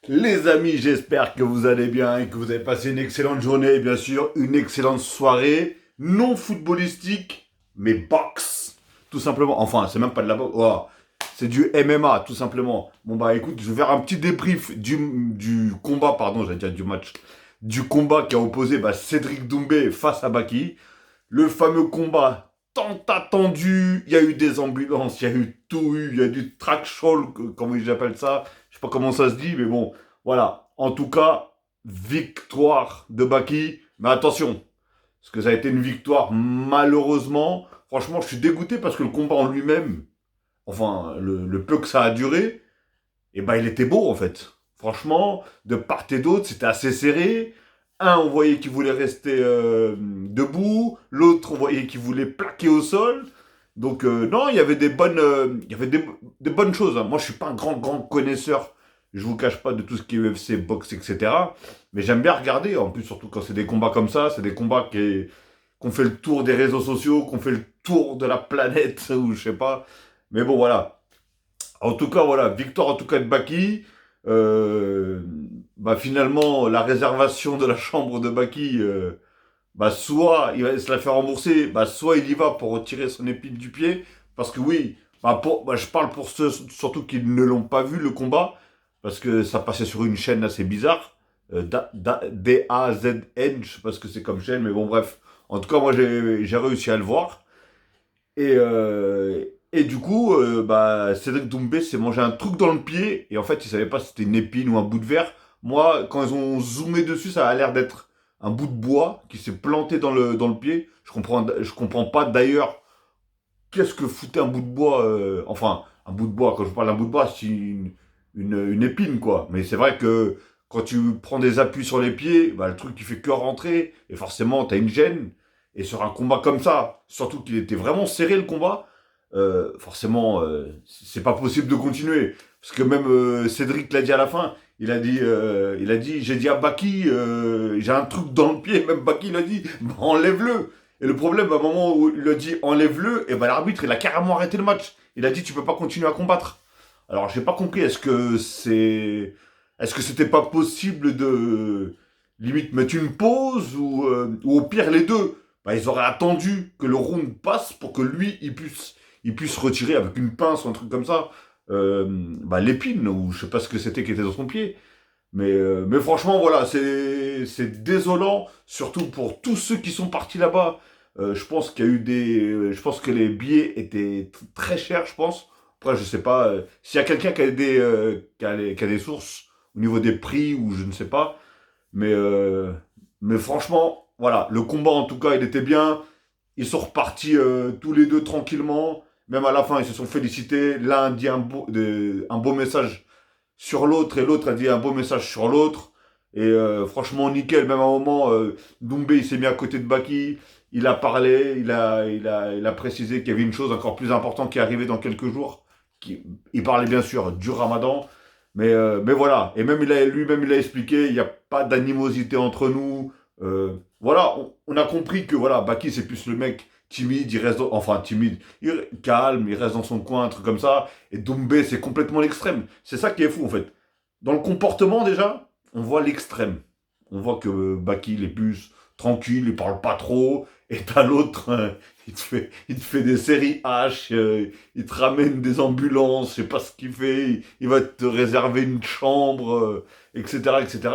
Les amis, j'espère que vous allez bien et que vous avez passé une excellente journée et bien sûr une excellente soirée, non footballistique, mais boxe, tout simplement. Enfin, c'est même pas de la boxe, oh, c'est du MMA, tout simplement. Bon bah écoute, je vais faire un petit débrief du combat, pardon, j'allais dire du match, du combat qui a opposé Cédric Doumbé face à Baki. Le fameux combat tant attendu, il y a eu des ambulances, il y a eu tout eu, il y a du track-show, comme j'appelle ça. Je sais pas comment ça se dit, mais bon, voilà. En tout cas, victoire de Baki. Mais attention, parce que ça a été une victoire malheureusement. Franchement, je suis dégoûté parce que le combat en lui-même, enfin, le peu que ça a duré, et ben il était beau en fait. Franchement, de part et d'autre, c'était assez serré. Un, on voyait qu'il voulait rester debout. L'autre, on voyait qu'il voulait plaquer au sol. Donc non, il y avait des bonnes choses, hein. Moi, je suis pas un grand connaisseur. Je vous cache pas de tout ce qui est UFC, boxe, etc. Mais j'aime bien regarder. En plus, surtout quand c'est des combats comme ça, c'est des combats qu'on fait le tour des réseaux sociaux, qu'on fait le tour de la planète ou je sais pas. Mais bon, voilà. En tout cas, voilà, victoire en tout cas de Baki. Euh, Finalement, la réservation de la chambre de Baki, soit il va se la faire rembourser, soit il y va pour retirer son épine du pied. Parce que oui, je parle pour ceux surtout qui ne l'ont pas vu le combat, parce que ça passait sur une chaîne assez bizarre. DAZN, je sais pas ce que c'est comme chaîne, mais bon, bref. En tout cas, moi, j'ai réussi à le voir. Et du coup, Cédric Doumbé s'est mangé un truc dans le pied. Et en fait, il savait pas si c'était une épine ou un bout de verre. Moi, quand ils ont zoomé dessus, ça a l'air d'être un bout de bois qui s'est planté dans le pied. Je comprends pas d'ailleurs qu'est-ce que foutait un bout de bois. Enfin, un bout de bois, quand je parle d'un bout de bois, c'est une épine, quoi. Mais c'est vrai que quand tu prends des appuis sur les pieds, le truc qui fait que rentrer. Et forcément, t'as une gêne. Et sur un combat comme ça, surtout qu'il était vraiment serré le combat, forcément, c'est pas possible de continuer. Parce que même Cédric l'a dit à la fin, il a dit, j'ai dit à Baki, j'ai un truc dans le pied, même Baki l'a dit, enlève-le. Et le problème, à un moment où il a dit enlève-le, et l'arbitre, il a carrément arrêté le match. Il a dit tu peux pas continuer à combattre. Alors j'ai pas compris, est-ce que c'était pas possible de limite mettre une pause ou au pire les deux? Ils auraient attendu que le round passe pour que lui il puisse retirer avec une pince ou un truc comme ça l'épine ou je sais pas ce que c'était qui était dans son pied. Mais franchement, voilà, c'est désolant, surtout pour tous ceux qui sont partis là-bas. Je pense qu'il y a eu je pense que les billets étaient très chers, je pense. Après, je sais pas. S'il y a quelqu'un qui a des sources au niveau des prix ou je ne sais pas. Mais, euh, mais franchement, voilà, le combat en tout cas, il était bien. Ils sont repartis tous les deux tranquillement. Même à la fin, ils se sont félicités. L'un a dit un beau message sur l'autre et l'autre a dit un beau message sur l'autre. Et franchement, nickel. Même à un moment, Doumbé, il s'est mis à côté de Baki. Il a parlé, il a précisé qu'il y avait une chose encore plus importante qui arrivait dans quelques jours. Il parlait bien sûr du Ramadan. Mais voilà. Et même lui-même, il a expliqué, il n'y a pas d'animosité entre nous. Voilà, on a compris que voilà, Baki, c'est plus le mec timide, enfin timide, calme, il reste dans son coin, un truc comme ça. Et Doumbé, c'est complètement l'extrême. C'est ça qui est fou, en fait. Dans le comportement, déjà, on voit l'extrême. On voit que Baki, il est plus tranquille, il parle pas trop. Et t'as l'autre, il te fait des séries H, il te ramène des ambulances, je sais pas ce qu'il fait, il va te réserver une chambre, etc., etc.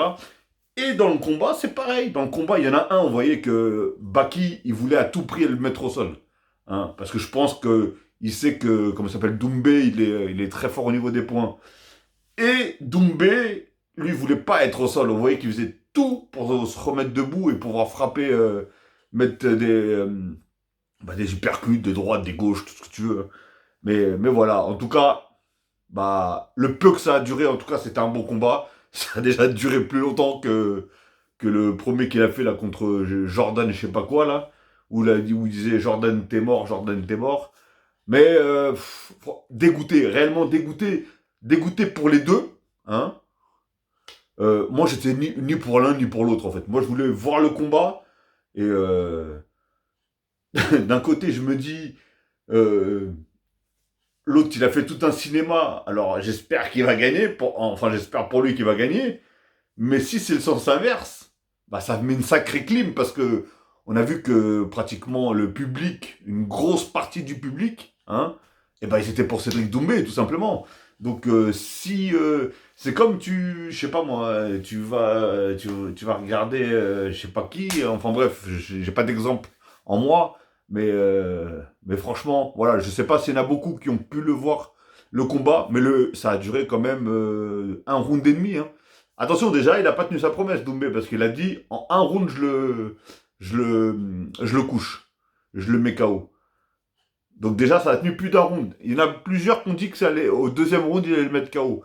Et dans le combat, c'est pareil. Dans le combat, il y en a un, on voyait que Baki, il voulait à tout prix le mettre au sol. Hein, parce que je pense que il sait que, comment ça s'appelle, Doumbé, il est très fort au niveau des points. Et Doumbé, lui, voulait pas être au sol. On voyait qu'il faisait tout pour se remettre debout et pouvoir frapper, mettre des uppercuts, des droites, des gauches, tout ce que tu veux. Mais voilà, en tout cas, le peu que ça a duré, en tout cas, c'était un bon combat. Ça a déjà duré plus longtemps que le premier qu'il a fait là contre Jordan, je sais pas quoi là, où il disait Jordan t'es mort. Mais dégoûté, réellement dégoûté, dégoûté pour les deux, hein. Moi j'étais ni pour l'un ni pour l'autre en fait. Moi je voulais voir le combat et d'un côté je me dis euh, L'autre, il a fait tout un cinéma. Alors, j'espère qu'il va gagner. Enfin, j'espère pour lui qu'il va gagner. Mais si c'est le sens inverse, bah, ça met une sacrée clim parce que on a vu que pratiquement le public, une grosse partie du public, hein, et ben ils étaient pour Cédric Doumbé, tout simplement. Donc, si c'est comme je sais pas moi, tu vas regarder, je sais pas qui. Enfin bref, j'ai pas d'exemple en moi, mais franchement, voilà, je sais pas s'il y en a beaucoup qui ont pu le voir le combat, mais ça a duré quand même un round et demi. Hein. Attention, déjà, il n'a pas tenu sa promesse, Doumbé, parce qu'il a dit en un round, je le couche. Je le mets KO. Donc, déjà, ça a tenu plus d'un round. Il y en a plusieurs qui ont dit que ça allait, au deuxième round, il allait le mettre KO.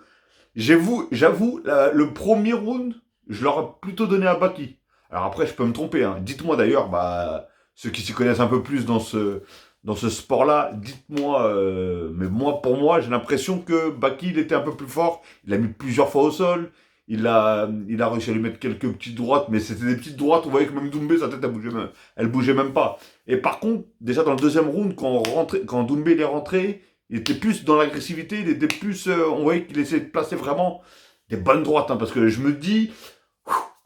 J'avoue, le premier round, je l'aurais plutôt donné à Baki. Alors après, je peux me tromper. Hein. Dites-moi d'ailleurs, bah, ceux qui s'y connaissent un peu plus dans ce sport-là, dites-moi. Mais moi, pour moi, j'ai l'impression que Baki, il était un peu plus fort. Il a mis plusieurs fois au sol. Il a réussi à lui mettre quelques petites droites, mais c'était des petites droites. On voyait que même Doumbé, sa tête, elle bougeait même pas. Et par contre, déjà dans le deuxième round, quand Doumbé il est rentré, il était plus dans l'agressivité, il était plus. On voyait qu'il essayait de placer vraiment des bonnes droites. Hein, parce que je me dis,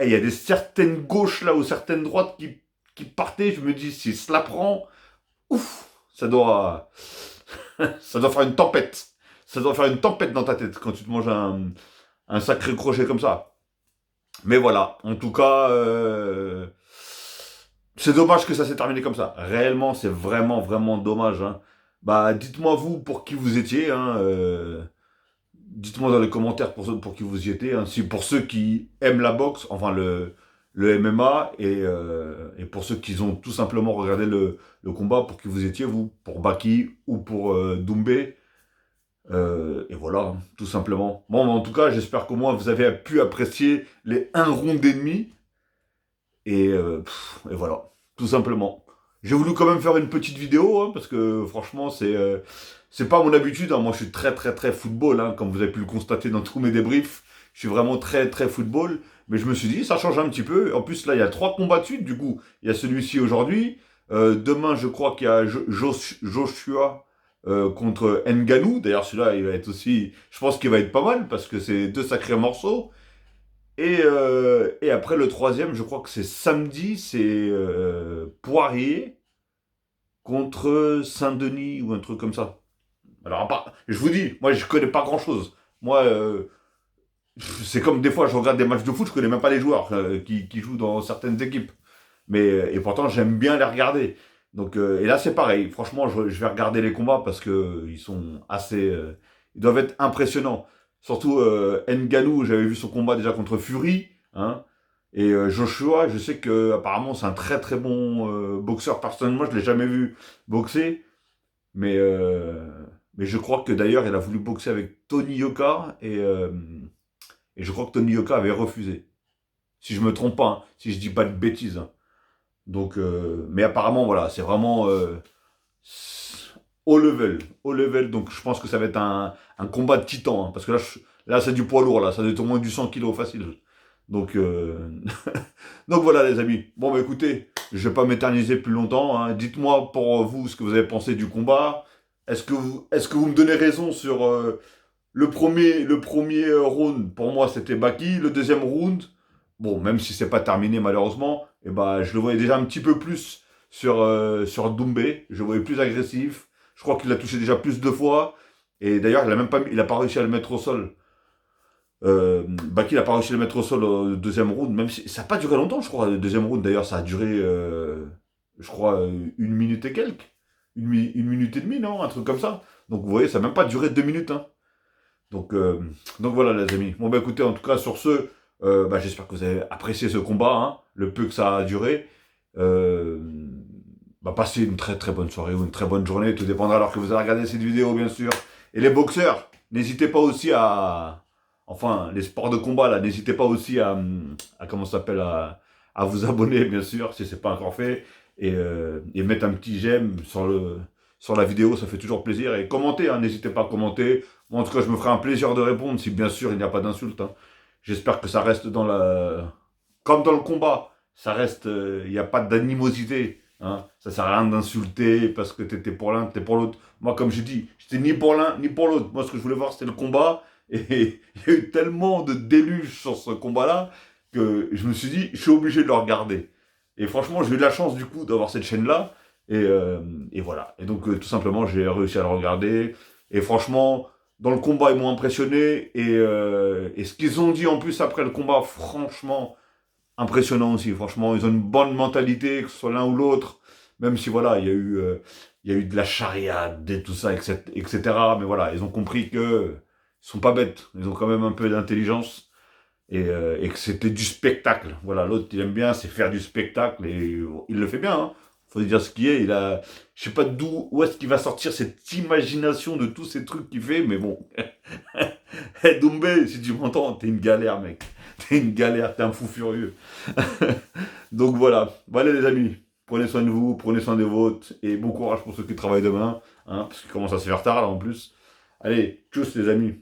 il y a des certaines gauches là ou certaines droites qui partaient. Je me dis, s'il se la prend, ouf, ça doit faire une tempête. Ça doit faire une tempête dans ta tête quand tu te manges un sacré crochet comme ça. Mais voilà, en tout cas, c'est dommage que ça s'est terminé comme ça. Réellement, c'est vraiment, vraiment dommage. Hein. Bah, dites-moi vous pour qui vous étiez. Hein, dites-moi dans les commentaires pour qui vous y étiez. Hein. Si pour ceux qui aiment la boxe, enfin le MMA, et pour ceux qui ont tout simplement regardé le combat, pour qui vous étiez, vous, pour Baki ou pour Doumbé. Et voilà, hein, tout simplement. Bon, en tout cas, j'espère qu'au moins vous avez pu apprécier les un round et demi. Et voilà, tout simplement. J'ai voulu quand même faire une petite vidéo, hein, parce que franchement, c'est pas mon habitude. Hein. Moi, je suis très, très, très football, hein, comme vous avez pu le constater dans tous mes débriefs. Je suis vraiment très, très football. Mais je me suis dit, ça change un petit peu. En plus, là, il y a 3 combats de suite, du coup. Il y a celui-ci aujourd'hui. Demain, je crois qu'il y a Joshua contre Ngannou. D'ailleurs, celui-là, il va être aussi... Je pense qu'il va être pas mal, parce que c'est 2 sacrés morceaux. Et après, le troisième, je crois que c'est samedi, c'est Poirier contre Saint-Denis ou un truc comme ça. Alors, je vous dis, moi, je connais pas grand-chose. Moi, c'est comme des fois, je regarde des matchs de foot, je connais même pas les joueurs qui jouent dans certaines équipes. Et pourtant, j'aime bien les regarder. Donc, et là, c'est pareil. Franchement, je vais regarder les combats parce que ils sont assez... ils doivent être impressionnants. Surtout Ngannou, j'avais vu son combat déjà contre Fury. Hein, et Joshua, je sais que apparemment c'est un très très bon boxeur. Personnellement, je l'ai jamais vu boxer. Mais, euh, mais je crois que d'ailleurs, il a voulu boxer avec Tony Yoka. Et je crois que Tony Yoka avait refusé. Si je me trompe pas, hein, si je dis pas de bêtises. Hein. Donc, mais apparemment, voilà, c'est vraiment haut level. Haut level, donc je pense que ça va être un combat de titan. Hein, parce que là c'est du poids lourd, là, ça doit être au moins du 100 kilos facile. Donc, donc voilà, les amis. Bon, bah écoutez, je vais pas m'éterniser plus longtemps. Hein. Dites-moi pour vous ce que vous avez pensé du combat. Est-ce que vous me donnez raison sur le premier round? Pour moi, c'était Baki. Le deuxième round, bon, même si c'est pas terminé malheureusement, et bah, je le voyais déjà un petit peu plus sur Doumbé. Je le voyais plus agressif. Je crois qu'il l'a touché déjà plus de fois. Et d'ailleurs, il a pas réussi à le mettre au sol. Baki n'a pas réussi à le mettre au sol au deuxième round, même si ça n'a pas duré longtemps, je crois. Le deuxième round, d'ailleurs, ça a duré, je crois, 1 minute et quelques. 1 minute et demie, non? Un truc comme ça. Donc, vous voyez, ça n'a même pas duré 2 minutes. Hein. Donc, donc voilà, les amis. Bon, bah écoutez, en tout cas, sur ce, bah, j'espère que vous avez apprécié ce combat, hein, le peu que ça a duré. Euh, Bah, passez une très très bonne soirée ou une très bonne journée, tout dépendra alors que vous allez regarder cette vidéo, bien sûr. Et les boxeurs, n'hésitez pas aussi à... Enfin, les sports de combat, là, n'hésitez pas aussi à comment ça s'appelle, à vous abonner, bien sûr, si c'est pas encore fait. Et mettre un petit j'aime sur la vidéo, ça fait toujours plaisir. Et commentez, hein, n'hésitez pas à commenter. Moi, en tout cas, je me ferai un plaisir de répondre, si bien sûr il n'y a pas d'insulte. Hein. J'espère que ça reste dans la... Comme dans le combat, ça reste... Il n'y a pas d'animosité. Hein. Ça sert à rien d'insulter parce que t'étais pour l'un, t'étais pour l'autre. Moi, comme j'ai dit, j'étais ni pour l'un ni pour l'autre. Moi, ce que je voulais voir, c'était le combat. Et il y a eu tellement de déluge sur ce combat-là que je me suis dit, je suis obligé de le regarder. Et franchement, j'ai eu de la chance du coup d'avoir cette chaîne-là. Et voilà. Et donc, tout simplement, j'ai réussi à le regarder. Et franchement, dans le combat, ils m'ont impressionné. Et ce qu'ils ont dit en plus après le combat, franchement, impressionnant aussi. Franchement, ils ont une bonne mentalité, que ce soit l'un ou l'autre. Même si voilà, il y a eu de la chariade et tout ça, etc. Mais voilà, ils ont compris que ils sont pas bêtes. Ils ont quand même un peu d'intelligence et que c'était du spectacle. Voilà, l'autre il aime bien, c'est faire du spectacle et il le fait bien. Hein. Faut dire ce qui est. Je sais pas où est-ce qu'il va sortir cette imagination de tous ces trucs qu'il fait, mais bon. Hey Doumbé, si tu m'entends, t'es une galère, mec. T'es une galère, t'es un fou furieux. Donc voilà. Voilà les amis. Prenez soin de vous, prenez soin des vôtres et bon courage pour ceux qui travaillent demain, hein, parce qu'il commence à se faire tard là en plus. Allez, tchuss les amis.